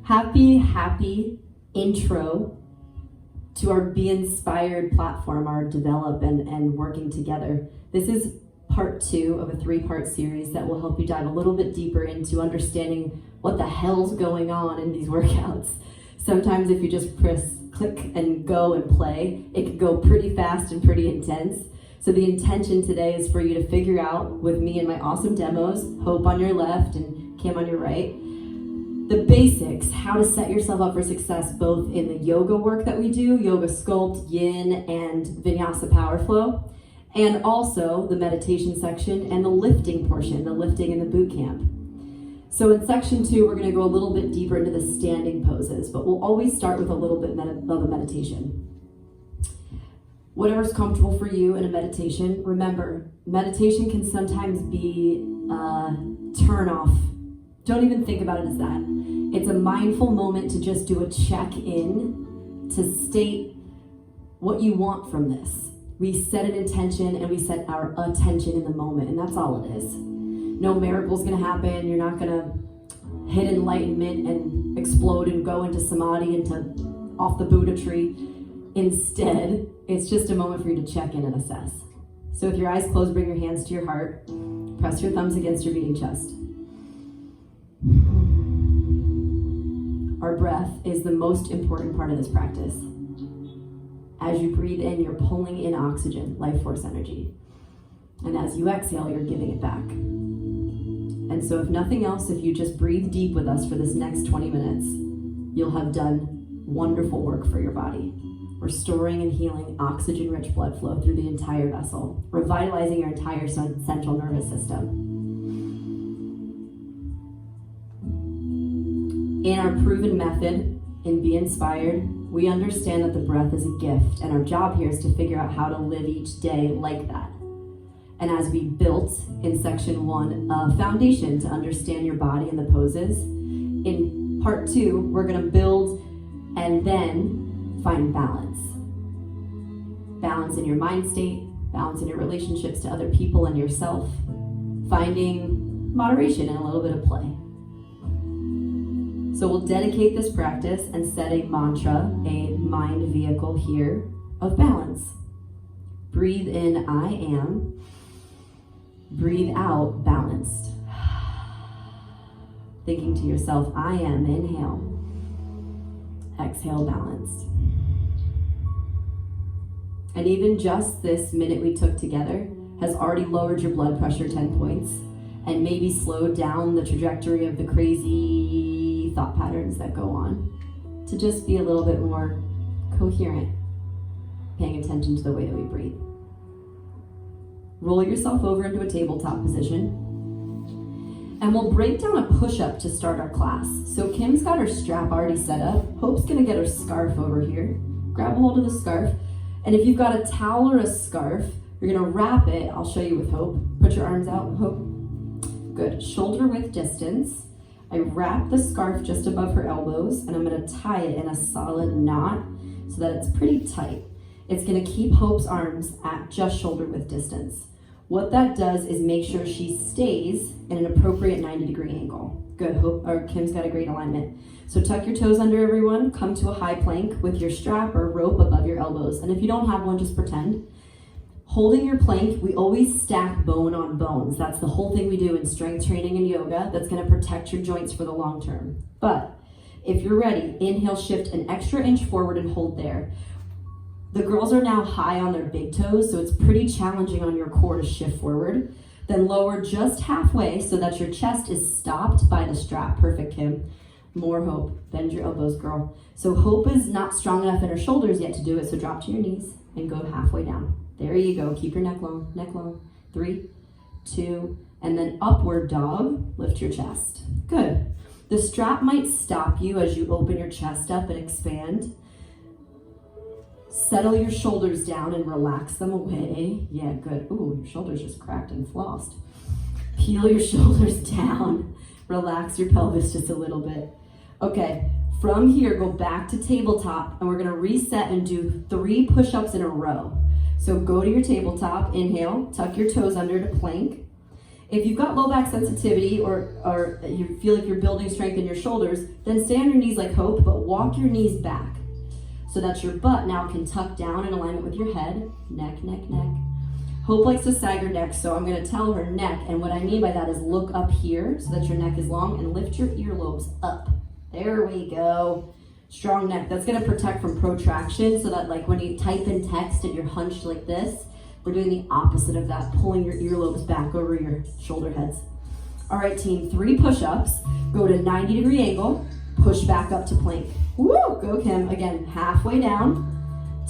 Happy intro to our Be Inspired platform, our develop and working together. This is part 2 of a 3-part series that will help you dive a little bit deeper into understanding what the hell's going on in these workouts. Sometimes if you just press click and go and play, it can go pretty fast and pretty intense. So the intention today is for you to figure out with me and my awesome demos, Hope on your left and Kim on your right, the basics, how to set yourself up for success both in the yoga work that we do, yoga sculpt, yin, and vinyasa power flow, and also the meditation section and the lifting portion, the lifting in the boot camp. So in section 2, we're going to go a little bit deeper into the standing poses, but we'll always start with a little bit of a meditation. Whatever's comfortable for you in a meditation. Remember, meditation can sometimes be a turn off. Don't even think about it as that. It's a mindful moment to just do a check-in, to state what you want from this. We set an intention and we set our attention in the moment, and that's all it is. No miracle's gonna happen. You're not gonna hit enlightenment and explode and go into samadhi, into off the Buddha tree. Instead, it's just a moment for you to check in and assess. So with your eyes closed, bring your hands to your heart. Press your thumbs against your beating chest. Our breath is the most important part of this practice. As you breathe in, you're pulling in oxygen, life force energy. And as you exhale, you're giving it back. And so if nothing else, if you just breathe deep with us for this next 20 minutes, you'll have done wonderful work for your body. Restoring and healing oxygen-rich blood flow through the entire vessel, revitalizing your entire central nervous system. In our proven method, in Be Inspired, we understand that the breath is a gift, and our job here is to figure out how to live each day like that. And as we built in section 1 a foundation to understand your body and the poses, in part 2, we're gonna build and then find balance. Balance in your mind state, balance in your relationships to other people and yourself, finding moderation and a little bit of play. So we'll dedicate this practice and set a mantra, a mind vehicle here of balance. Breathe in, I am. Breathe out, balanced. Thinking to yourself, I am, inhale. Exhale, balanced. And even just this minute we took together has already lowered your blood pressure 10 points and maybe slowed down the trajectory of the crazy thought patterns that go on to just be a little bit more coherent, paying attention to the way that we breathe. Roll yourself over into a tabletop position. And we'll break down a push-up to start our class. So Kim's got her strap already set up. Hope's gonna get her scarf over here. Grab a hold of the scarf. And if you've got a towel or a scarf, you're gonna wrap it. I'll show you with Hope. Put your arms out, Hope. Good, shoulder width distance. I wrap the scarf just above her elbows, and I'm gonna tie it in a solid knot so that it's pretty tight. It's gonna keep Hope's arms at just shoulder width distance. What that does is make sure she stays in an appropriate 90-degree angle. Good, Hope, or Kim's got a great alignment. So tuck your toes under, everyone. Come to a high plank with your strap or rope above your elbows. And if you don't have one, just pretend. Holding your plank, we always stack bone on bones. That's the whole thing we do in strength training and yoga. That's gonna protect your joints for the long term. But if you're ready, inhale, shift an extra inch forward and hold there. The girls are now high on their big toes, so it's pretty challenging on your core to shift forward. Then lower just halfway so that your chest is stopped by the strap. Perfect, Kim. More Hope. Bend your elbows, girl. So Hope is not strong enough in her shoulders yet to do it, so drop to your knees and go halfway down. There you go. Keep your neck long, neck long. 3, 2, and then upward dog. Lift your chest. Good. The strap might stop you as you open your chest up and expand. Settle your shoulders down and relax them away. Yeah, good. Ooh, your shoulders just cracked and flossed. Peel your shoulders down. Relax your pelvis just a little bit. Okay, from here, go back to tabletop, and we're gonna reset and do 3 push-ups in a row. So go to your tabletop, inhale, tuck your toes under to plank, If you've got low back sensitivity or you feel like you're building strength in your shoulders, then stay on your knees like Hope, but walk your knees back so that your butt now can tuck down in alignment with your head, neck, neck, neck. Hope likes to sag her neck, so I'm gonna tell her neck, and what I mean by that is look up here so that your neck is long and lift your earlobes up. There we go. Strong neck. That's gonna protect from protraction so that like when you type in text and you're hunched like this, we're doing the opposite of that, pulling your earlobes back over your shoulder heads. All right, team, 3 push-ups. Go to 90-degree angle, push back up to plank. Woo, go Kim. Again, halfway down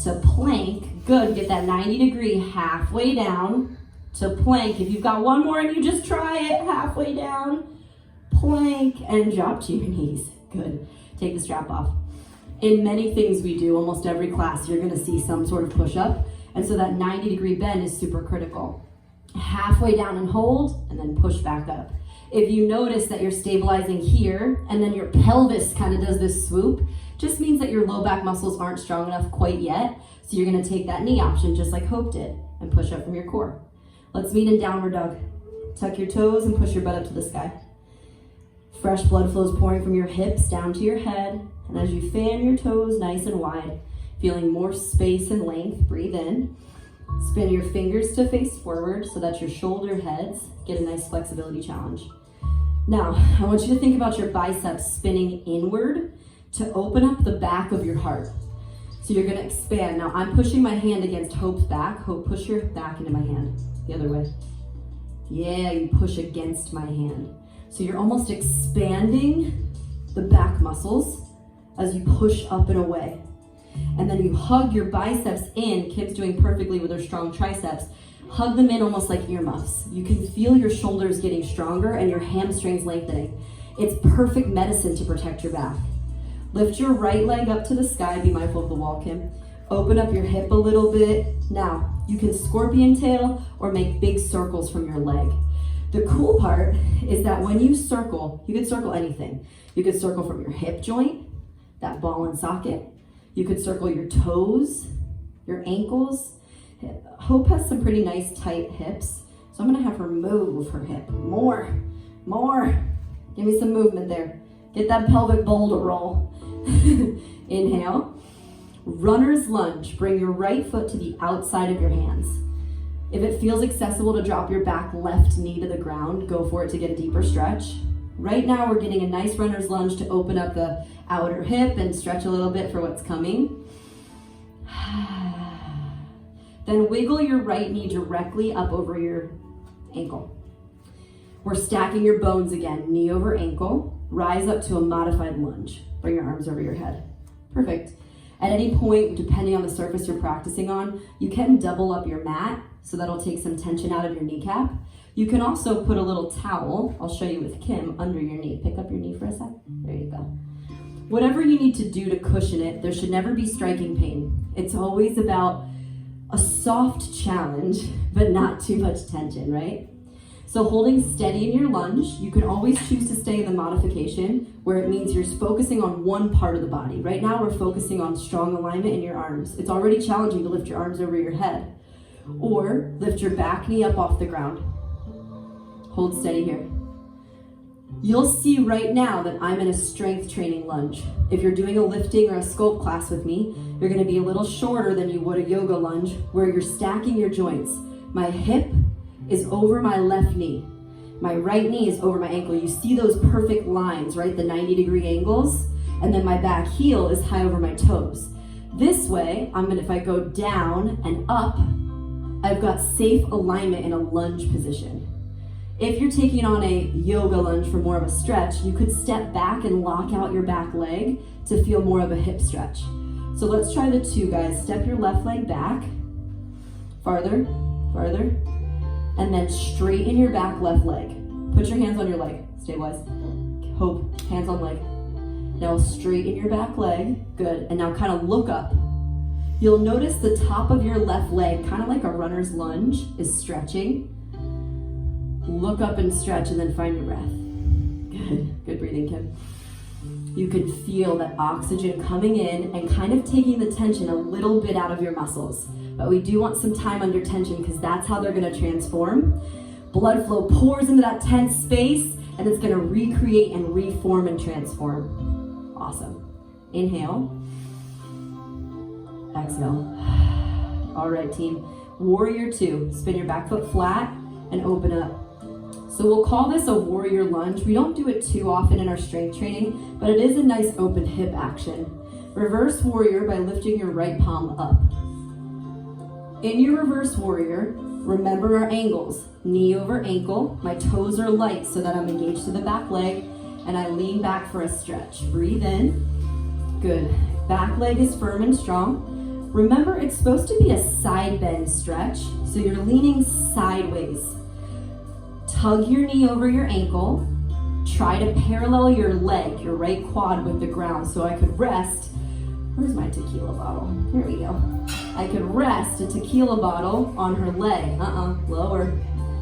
to plank. Good, get that 90-degree halfway down to plank. If you've got one more and you just try it, halfway down, plank, and drop to your knees. Good, take the strap off. In many things we do, almost every class, you're gonna see some sort of push-up. And so that 90-degree bend is super critical. Halfway down and hold, and then push back up. If you notice that you're stabilizing here, and then your pelvis kind of does this swoop, just means that your low back muscles aren't strong enough quite yet. So you're gonna take that knee option, just like Hope did, and push up from your core. Let's meet in downward dog. Tuck your toes and push your butt up to the sky. Fresh blood flows pouring from your hips down to your head, and as you fan your toes nice and wide, feeling more space and length, breathe in. Spin your fingers to face forward so that your shoulder heads get a nice flexibility challenge. Now, I want you to think about your biceps spinning inward to open up the back of your heart. So you're gonna expand. Now, I'm pushing my hand against Hope's back. Hope, push your back into my hand, the other way. Yeah, you push against my hand. So you're almost expanding the back muscles as you push up and away. And then you hug your biceps in. Kim's doing perfectly with her strong triceps. Hug them in almost like earmuffs. You can feel your shoulders getting stronger and your hamstrings lengthening. It's perfect medicine to protect your back. Lift your right leg up to the sky. Be mindful of the wall, Kim. Open up your hip a little bit. Now, you can scorpion tail or make big circles from your leg. The cool part is that when you circle, you can circle anything. You could circle from your hip joint, that ball and socket. You could circle your toes, your ankles. Hope has some pretty nice tight hips, so I'm gonna have her move her hip. More. Give me some movement there. Get that pelvic bowl to roll. Inhale. Runner's lunge. Bring your right foot to the outside of your hands. If it feels accessible to drop your back left knee to the ground, go for it to get a deeper stretch. Right now we're getting a nice runner's lunge to open up the outer hip and stretch a little bit for what's coming. Then wiggle your right knee directly up over your ankle. We're stacking your bones again, knee over ankle. Rise up to a modified lunge. Bring your arms over your head. Perfect. At any point, depending on the surface you're practicing on, you can double up your mat, so that'll take some tension out of your kneecap. You can also put a little towel, I'll show you with Kim, under your knee. Pick up your knee for a sec. There you go. Whatever you need to do to cushion it, there should never be striking pain. It's always about a soft challenge, but not too much tension, right? So holding steady in your lunge, you can always choose to stay in the modification where it means you're focusing on one part of the body. Right now we're focusing on strong alignment in your arms. It's already challenging to lift your arms over your head. Or lift your back knee up off the ground. Hold steady here. You'll see right now that I'm in a strength training lunge. If you're doing a lifting or a sculpt class with me, you're gonna be a little shorter than you would a yoga lunge where you're stacking your joints. My hip is over my left knee. My right knee is over my ankle. You see those perfect lines, right? The 90-degree angles. And then my back heel is high over my toes. This way, if I go down and up, I've got safe alignment in a lunge position. If you're taking on a yoga lunge for more of a stretch, you could step back and lock out your back leg to feel more of a hip stretch. So let's try the 2, guys. Step your left leg back, farther, and then straighten your back left leg. Put your hands on your leg, stabilize. Hope, hands on leg. Now straighten your back leg, good. And now kind of look up. You'll notice the top of your left leg, kind of like a runner's lunge, is stretching. Look up and stretch and then find your breath. Good breathing, Kim. You can feel that oxygen coming in and kind of taking the tension a little bit out of your muscles. But we do want some time under tension because that's how they're gonna transform. Blood flow pours into that tense space, and it's gonna recreate and reform and transform. Awesome. Inhale. Exhale. All right, team. Warrior 2. Spin your back foot flat and open up. So we'll call this a warrior lunge. We don't do it too often in our strength training, but it is a nice open hip action. Reverse warrior by lifting your right palm up. In your reverse warrior, remember our angles. Knee over ankle. My toes are light so that I'm engaged to the back leg, and I lean back for a stretch. Breathe in. Good. Back leg is firm and strong. Remember, it's supposed to be a side bend stretch, so you're leaning sideways. Tug your knee over your ankle. Try to parallel your leg, your right quad with the ground, so I could rest. Where's my tequila bottle? Here we go. I could rest a tequila bottle on her leg. Lower,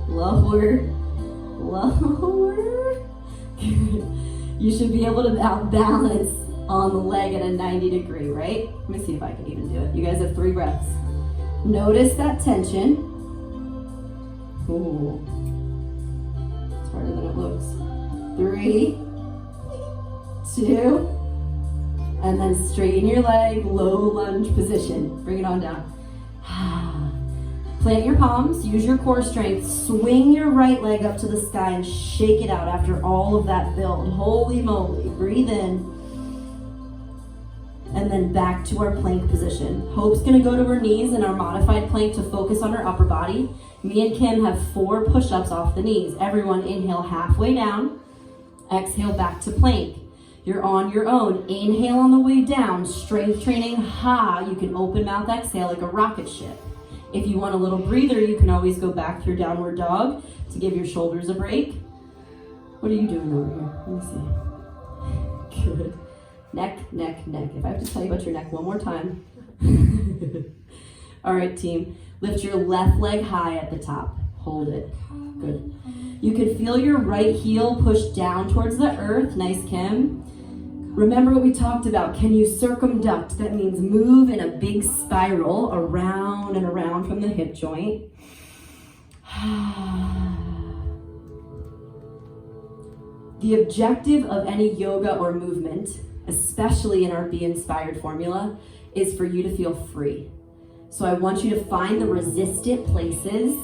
lower, lower. You should be able to balance on the leg at a 90 degree, right? Let me see if I can even do it. You guys have 3 breaths. Notice that tension. Ooh. It's harder than it looks. 3, 2, and then straighten your leg, low lunge position. Bring it on down. Plant your palms, use your core strength, swing your right leg up to the sky and shake it out after all of that build. Holy moly, breathe in. And then back to our plank position. Hope's gonna go to her knees in our modified plank to focus on her upper body. Me and Kim have 4 push-ups off the knees. Everyone inhale halfway down, exhale back to plank. You're on your own. Inhale on the way down, strength training, you can open mouth exhale like a rocket ship. If you want a little breather, you can always go back through downward dog to give your shoulders a break. What are you doing over here? Let me see. Good. Neck, neck, neck. If I have to tell you about your neck one more time. All right, team. Lift your left leg high at the top. Hold it. Good. You can feel your right heel push down towards the earth. Nice, Kim. Remember what we talked about. Can you circumduct? That means move in a big spiral around and around from the hip joint. The objective of any yoga or movement, especially in our Be Inspired formula, is for you to feel free. So I want you to find the resistant places,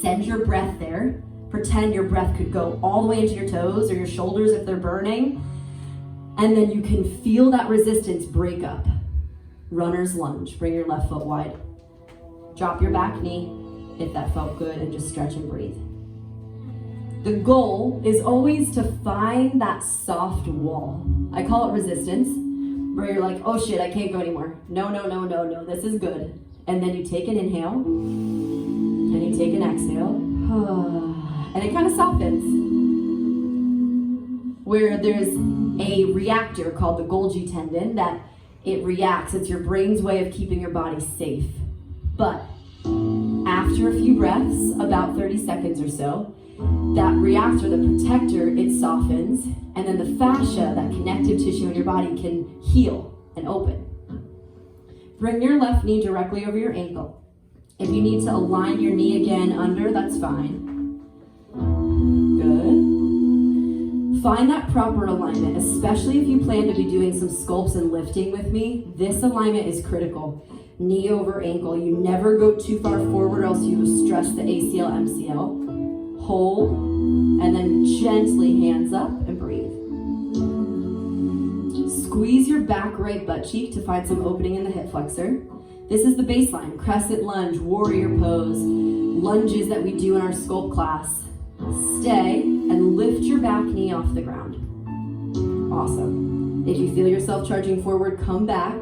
send your breath there, pretend your breath could go all the way into your toes or your shoulders if they're burning, and then you can feel that resistance break up. Runner's lunge, bring your left foot wide. Drop your back knee if that felt good and just stretch and breathe. The goal is always to find that soft wall. I call it resistance, where you're like, oh shit, I can't go anymore. No, no, no, no, no, this is good. And then you take an inhale, and you take an exhale, and it kind of softens. Where there's a reactor called the Golgi tendon that it reacts. It's your brain's way of keeping your body safe. But after a few breaths, about 30 seconds or so, that reactor, the protector, it softens, and then the fascia, that connective tissue in your body, can heal and open. Bring your left knee directly over your ankle. If you need to align your knee again under, that's fine. Good. Find that proper alignment, especially if you plan to be doing some sculpts and lifting with me. This alignment is critical. Knee over ankle. You never go too far forward or else you will stress the ACL, MCL. Hold, and then gently hands up and breathe. Squeeze your back right butt cheek to find some opening in the hip flexor. This is the baseline, crescent lunge, warrior pose, lunges that we do in our sculpt class. Stay and lift your back knee off the ground. Awesome. If you feel yourself charging forward, come back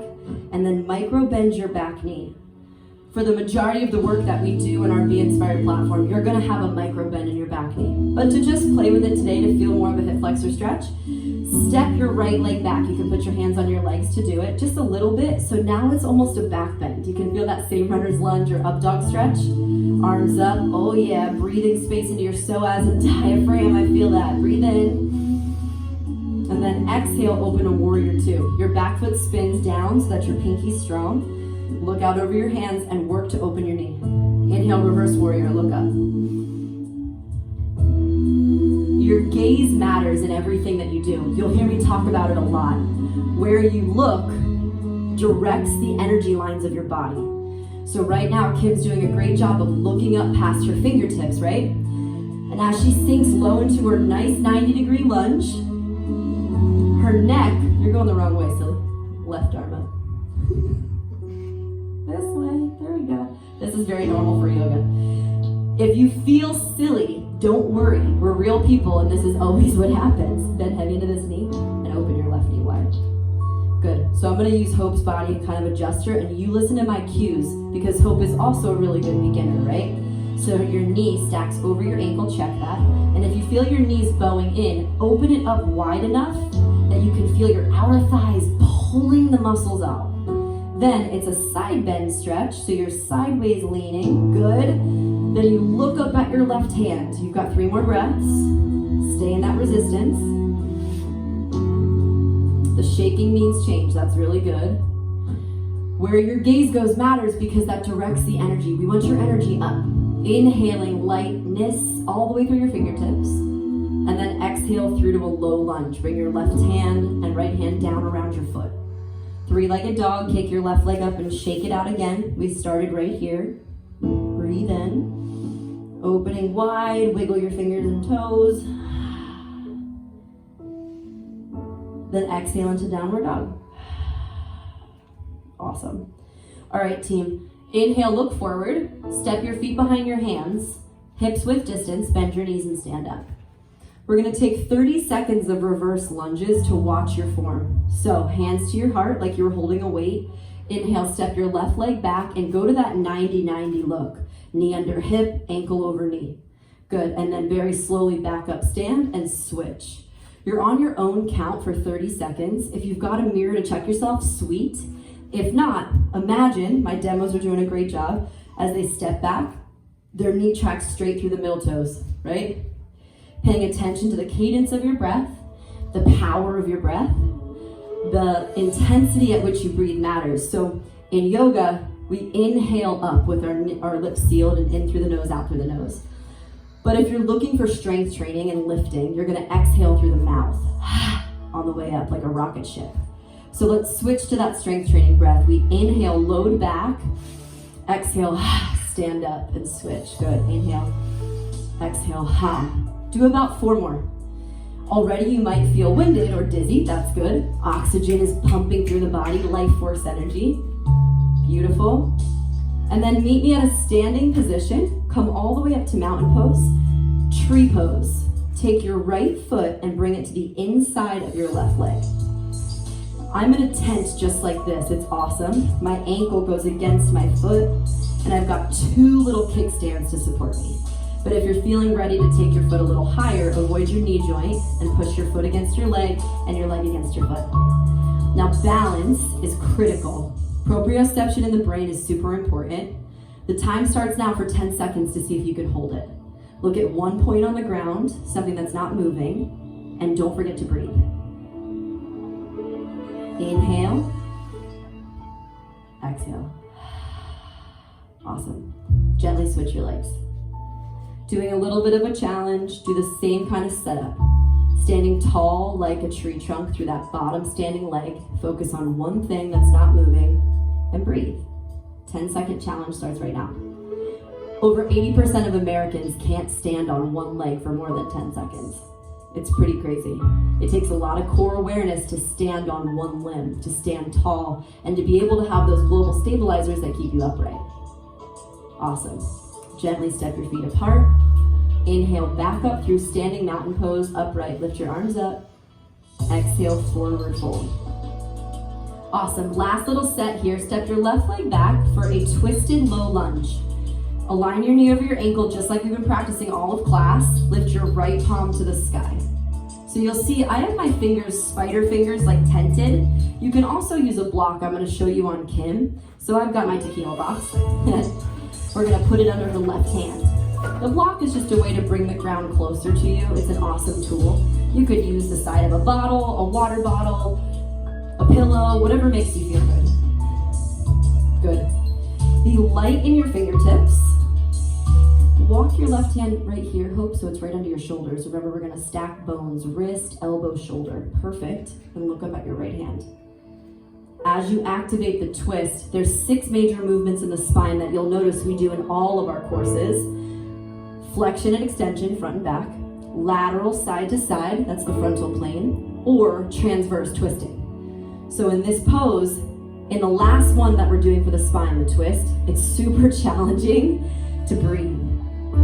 and then micro bend your back knee. For the majority of the work that we do in our Be Inspired platform, you're gonna have a micro bend in your back knee. But to just play with it today to feel more of a hip flexor stretch, step your right leg back. You can put your hands on your legs to do it, just a little bit. So now it's almost a back bend. You can feel that same runner's lunge or up dog stretch. Arms up, oh yeah, breathing space into your psoas and diaphragm. I feel that, breathe in. And then exhale, open a warrior 2. Your back foot spins down so that your pinky's strong. Look out over your hands and work to open your knee. Inhale, reverse warrior, look up. matters in everything that you do. You'll hear me talk about it a lot. Where you look directs the energy lines of your body. So right now, Kim's doing a great job of looking up past her fingertips, right? And as she sinks low into her nice 90-degree lunge, her neck, you're going the wrong way, silly. Left arm up. This way, there we go. This is very normal for yoga. If you feel silly, don't worry. We're real people, and this is always what happens. Bend heavy into this knee, and open your left knee wide. Good. So I'm going to use Hope's body and kind of adjust her, and you listen to my cues, because Hope is also a really good beginner, right? So your knee stacks over your ankle, check that. And if you feel your knees bowing in, open it up wide enough that you can feel your outer thighs pulling the muscles out. Then it's a side bend stretch, so you're sideways leaning, good. Then you look up at your left hand. You've got 3 more breaths. Stay in that resistance. The shaking means change, that's really good. Where your gaze goes matters because that directs the energy. We want your energy up. Inhaling lightness all the way through your fingertips. And then exhale through to a low lunge. Bring your left hand and right hand down around your foot. 3-legged dog, kick your left leg up and shake it out again. We started right here. Breathe in. Opening wide, wiggle your fingers and toes. Then exhale into downward dog. Awesome. All right, team. Inhale, look forward. Step your feet behind your hands. Hips width distance, bend your knees and stand up. We're gonna take 30 seconds of reverse lunges to watch your form. So hands to your heart like you were holding a weight. Inhale, step your left leg back and go to that 90-90 look. Knee under hip, ankle over knee. Good, and then very slowly back up, stand and switch. You're on your own count for 30 seconds. If you've got a mirror to check yourself, sweet. If not, imagine, my demos are doing a great job, as they step back, their knee tracks straight through the middle toes, right? Paying attention to the cadence of your breath, the power of your breath, the intensity at which you breathe matters. So in yoga, we inhale up with our lips sealed and in through the nose, out through the nose. But if you're looking for strength training and lifting, you're gonna exhale through the mouth on the way up like a rocket ship. So let's switch to that strength training breath. We inhale, load back, exhale, stand up and switch. Good, inhale, exhale, Do about 4 more. Already you might feel winded or dizzy, that's good. Oxygen is pumping through the body, life force energy. Beautiful. And then meet me at a standing position. Come all the way up to mountain pose, tree pose. Take your right foot and bring it to the inside of your left leg. I'm in a tent just like this, it's awesome. My ankle goes against my foot, and I've got 2 little kickstands to support me. But if you're feeling ready to take your foot a little higher, avoid your knee joint and push your foot against your leg and your leg against your foot. Now balance is critical. Proprioception in the brain is super important. The time starts now for 10 seconds to see if you can hold it. Look at one point on the ground, something that's not moving, and don't forget to breathe. Inhale, exhale. Awesome. Gently switch your legs. Doing a little bit of a challenge, do the same kind of setup. Standing tall like a tree trunk through that bottom standing leg. Focus on one thing that's not moving and breathe. 10-second challenge starts right now. Over 80% of Americans can't stand on one leg for more than 10 seconds. It's pretty crazy. It takes a lot of core awareness to stand on one limb, to stand tall, and to be able to have those global stabilizers that keep you upright. Awesome. Gently step your feet apart. Inhale, back up through standing mountain pose, upright. Lift your arms up. Exhale, forward fold. Awesome. Last little set here. Step your left leg back for a twisted low lunge. Align your knee over your ankle just like we've been practicing all of class. Lift your right palm to the sky. So you'll see I have my fingers, spider fingers, like tented. You can also use a block I'm going to show you on Kim. So I've got my tequila box. We're going to put it under her left hand. The block is just a way to bring the ground closer to you. It's an awesome tool. You could use the side of a bottle, a water bottle, a pillow, whatever makes you feel good. Good. Be light in your fingertips. walk your left hand right here, Hope, so it's right under your shoulders. Remember, we're gonna stack bones, wrist, elbow, shoulder. Perfect. And look up at your right hand. As you activate the twist, there's 6 major movements in the spine that you'll notice we do in all of our courses. Flexion and extension, front and back. Lateral, side to side, that's the frontal plane. Or transverse twisting. So in this pose, in the last one that we're doing for the spine, the twist, it's super challenging to breathe.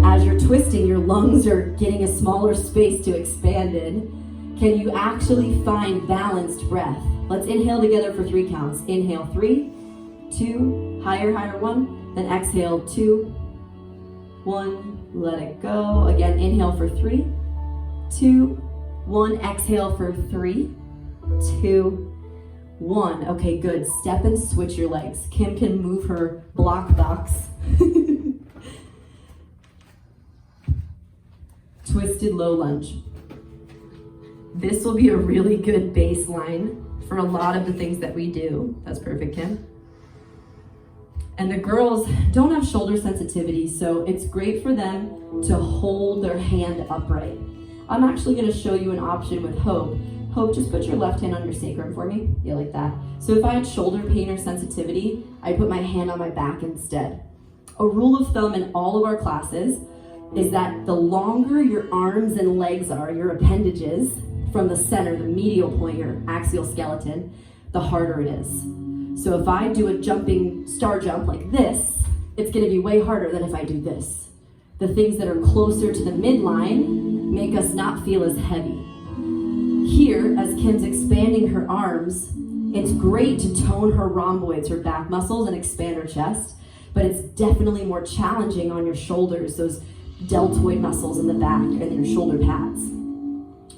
As you're twisting, your lungs are getting a smaller space to expand in. Can you actually find balanced breath? Let's inhale together for 3 counts. Inhale, 3, 2, higher, 1, then exhale, 2, 1, let it go. Again, inhale for 3, 2, 1, exhale for 3, 2, 1. Okay, good. Step and switch your legs. Kim can move her block box. Twisted low lunge. This will be a really good baseline for a lot of the things that we do. That's perfect, Kim. And the girls don't have shoulder sensitivity, so it's great for them to hold their hand upright. I'm actually going to show you an option with Hope. Hope, just put your left hand on your sacrum for me. Yeah, like that. So if I had shoulder pain or sensitivity, I'd put my hand on my back instead. A rule of thumb in all of our classes is that the longer your arms and legs are, your appendages, from the center, the medial point, your axial skeleton, the harder it is. So if I do a jumping star jump like this, it's gonna be way harder than if I do this. The things that are closer to the midline make us not feel as heavy. Here, as Kim's expanding her arms, it's great to tone her rhomboids, her back muscles, and expand her chest, but it's definitely more challenging on your shoulders, those deltoid muscles in the back and your shoulder pads.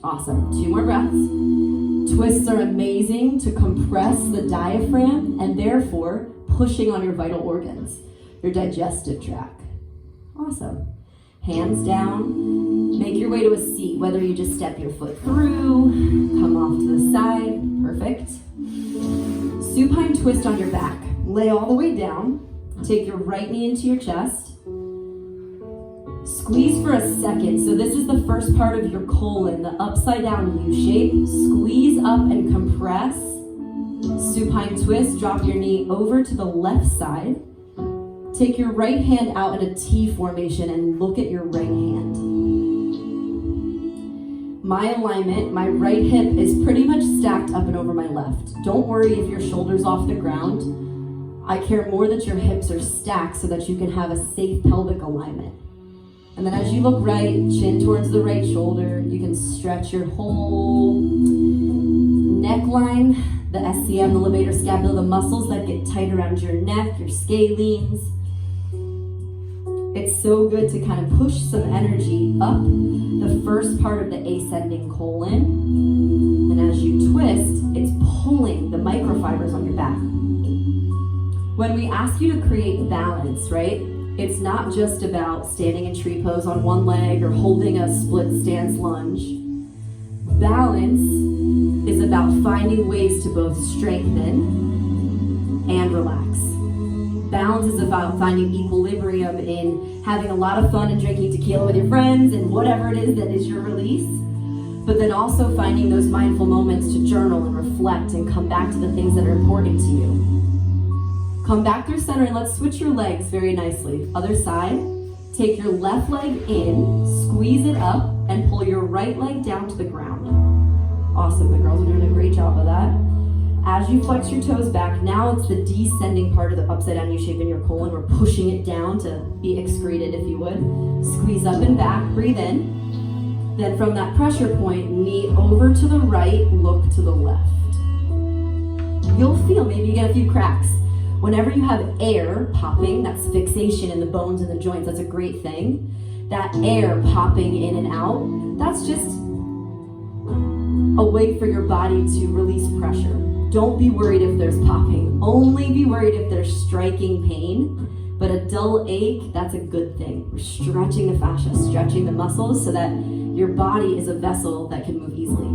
Awesome. 2 more breaths. Twists are amazing to compress the diaphragm and therefore pushing on your vital organs, your digestive tract. Awesome. Hands down. Make your way to a seat, whether you just step your foot through, come off to the side. Perfect. Supine twist on your back. Lay all the way down. Take your right knee into your chest. Squeeze for a second. So this is the first part of your colon, the upside down U shape. Squeeze up and compress. Supine twist. Drop your knee over to the left side. Take your right hand out in a T formation and look at your right hand. My alignment, my right hip is pretty much stacked up and over my left. Don't worry if your shoulder's off the ground. I care more that your hips are stacked so that you can have a safe pelvic alignment. And then as you look right, chin towards the right shoulder, you can stretch your whole neckline, the SCM, the levator scapula, the muscles that get tight around your neck, your scalenes. It's so good to kind of push some energy up the first part of the ascending colon. And as you twist, it's pulling the microfibers on your back. When we ask you to create balance, right? It's not just about standing in tree pose on one leg or holding a split stance lunge. Balance is about finding ways to both strengthen and relax. Balance is about finding equilibrium in having a lot of fun and drinking tequila with your friends and whatever it is that is your release, but then also finding those mindful moments to journal and reflect and come back to the things that are important to you. Come back through center and let's switch your legs very nicely. Other side, take your left leg in, squeeze it up, and pull your right leg down to the ground. Awesome, the girls are doing a great job of that. As you flex your toes back, now it's the descending part of the upside down U shape in your colon. We're pushing it down to be excreted, if you would. Squeeze up and back, breathe in. Then from that pressure point, knee over to the right, look to the left. You'll feel, maybe you get a few cracks. Whenever you have air popping, that's fixation in the bones and the joints, that's a great thing. That air popping in and out, that's just a way for your body to release pressure. Don't be worried if there's popping. Only be worried if there's striking pain. But a dull ache, that's a good thing. We're stretching the fascia, stretching the muscles so that your body is a vessel that can move easily.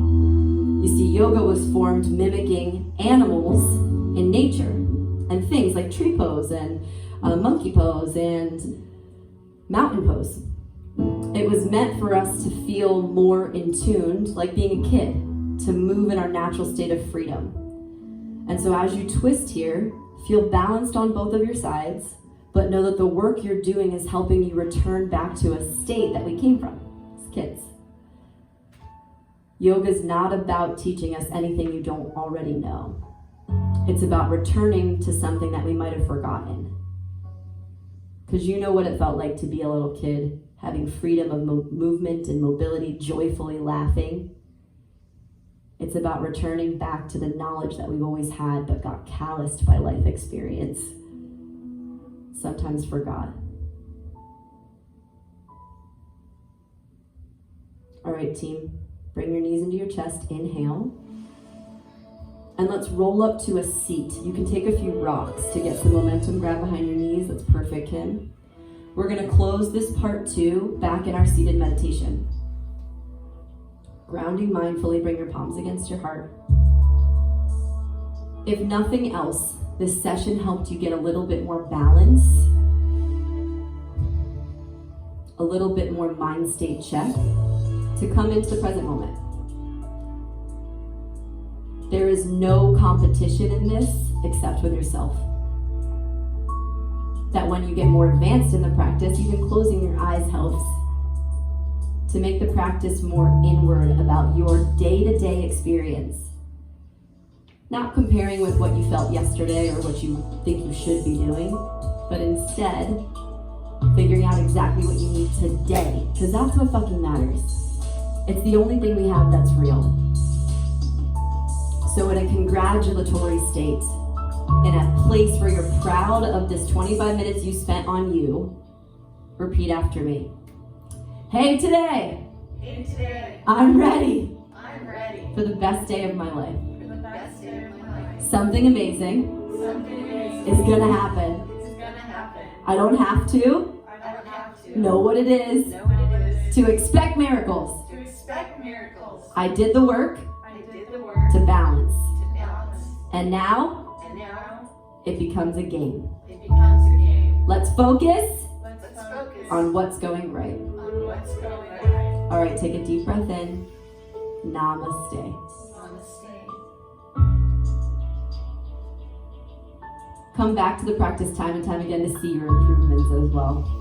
You see, yoga was formed mimicking animals in nature. And things like tree pose and monkey pose and mountain pose. It was meant for us to feel more in tuned, like being a kid, to move in our natural state of freedom. And so as you twist here, feel balanced on both of your sides, but know that the work you're doing is helping you return back to a state that we came from as kids. Yoga is not about teaching us anything you don't already know. It's about returning to something that we might have forgotten. Because you know what it felt like to be a little kid, having freedom of movement and mobility, joyfully laughing. It's about returning back to the knowledge that we've always had but got calloused by life experience, sometimes forgot. All right, team, bring your knees into your chest, inhale. And let's roll up to a seat. You can take a few rocks to get some momentum. Grab behind your knees, that's perfect, Kim. We're gonna close this part 2 back in our seated meditation. Grounding mindfully, bring your palms against your heart. If nothing else, this session helped you get a little bit more balance, a little bit more mind state check to come into the present moment. There is no competition in this except with yourself. That when you get more advanced in the practice, even closing your eyes helps to make the practice more inward about your day-to-day experience. Not comparing with what you felt yesterday or what you think you should be doing, but instead figuring out exactly what you need today, because that's what fucking matters. It's the only thing we have that's real. So in a congratulatory state, in a place where you're proud of this 25 minutes you spent on you, repeat after me. Hey today! Hey today! I'm ready! I'm ready! For the best day of my life. For the best day of my life. Something amazing is gonna happen. It's gonna happen. I don't have to I don't have to know what it is know what it is to expect miracles. to expect miracles. I did the work I did the work to balance. to balance. And now And now it becomes a game. it becomes a game. Let's focus Let's focus on what's going right. on what's going right. All right, take a deep breath in. Namaste. Namaste. Come back to the practice time and time again to see your improvements as well.